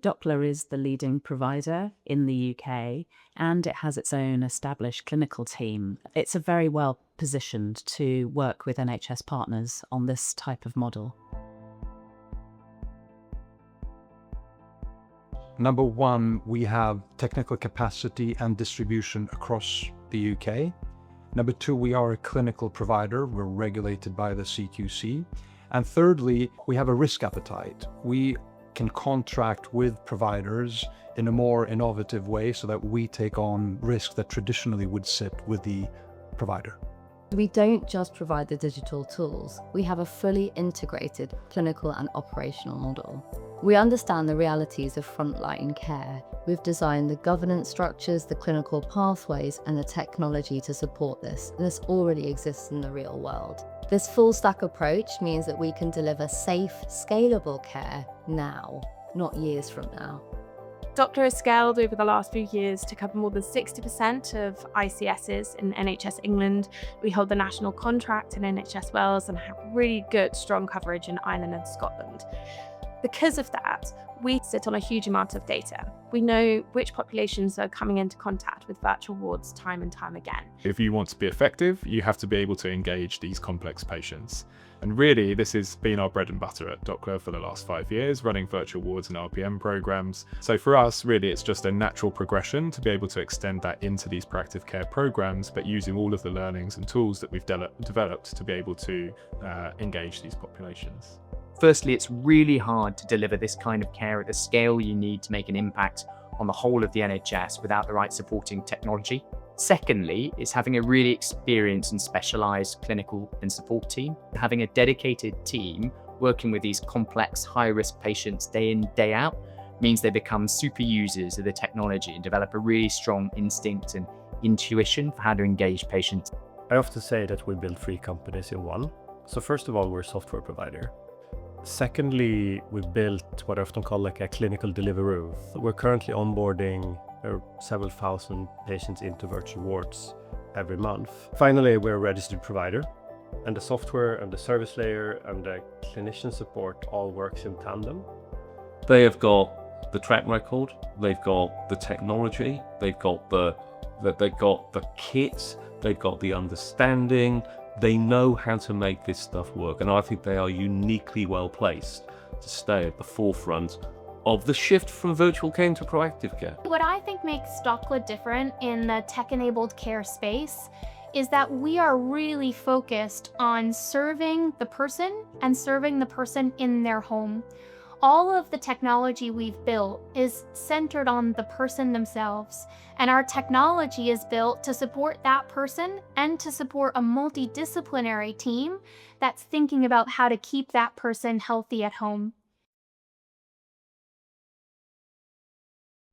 Doccla is the leading provider in the UK, and it has its own established clinical team. It's a very well positioned to work with NHS partners on this type of model. Number one, we have technical capacity and distribution across the UK. Number two, we are a clinical provider. We're regulated by the CQC. And thirdly, we have a risk appetite. We can contract with providers in a more innovative way so that we take on risks that traditionally would sit with the provider. We don't just provide the digital tools, we have a fully integrated clinical and operational model. We understand the realities of frontline care. We've designed the governance structures, the clinical pathways, and the technology to support this. This already exists in the real world. This full stack approach means that we can deliver safe, scalable care now, not years from now. Doccla has scaled over the last few years to cover more than 60% of ICSs in NHS England. We hold the national contract in NHS Wales and have really good, strong coverage in Ireland and Scotland. Because of that, we sit on a huge amount of data. We know which populations are coming into contact with virtual wards time and time again. If you want to be effective, you have to be able to engage these complex patients. And really, this has been our bread and butter at Doccla for the last 5 years, running virtual wards and RPM programs. So for us, really, it's just a natural progression to be able to extend that into these proactive care programs, but using all of the learnings and tools that we've developed to be able to engage these populations. Firstly, it's really hard to deliver this kind of care at the scale you need to make an impact on the whole of the NHS without the right supporting technology. Secondly, is having a really experienced and specialised clinical and support team. Having a dedicated team working with these complex, high-risk patients day in, day out means they become super users of the technology and develop a really strong instinct and intuition for how to engage patients. I often say that we build 3 companies in one. So first of all, we're a software provider. Secondly, we've built what I often call like a clinical Deliveroo. We're currently onboarding several thousand patients into virtual wards every month. Finally, we're a registered provider, and the software and the service layer and the clinician support all works in tandem. They have got the track record, they've got the technology, they've got the kit, they've got the understanding. They know how to make this stuff work, and I think they are uniquely well placed to stay at the forefront of the shift from virtual care to proactive care. What I think makes Doccla different in the tech-enabled care space is that we are really focused on serving the person and serving the person in their home. All of the technology we've built is centered on the person themselves, and our technology is built to support that person and to support a multidisciplinary team that's thinking about how to keep that person healthy at home.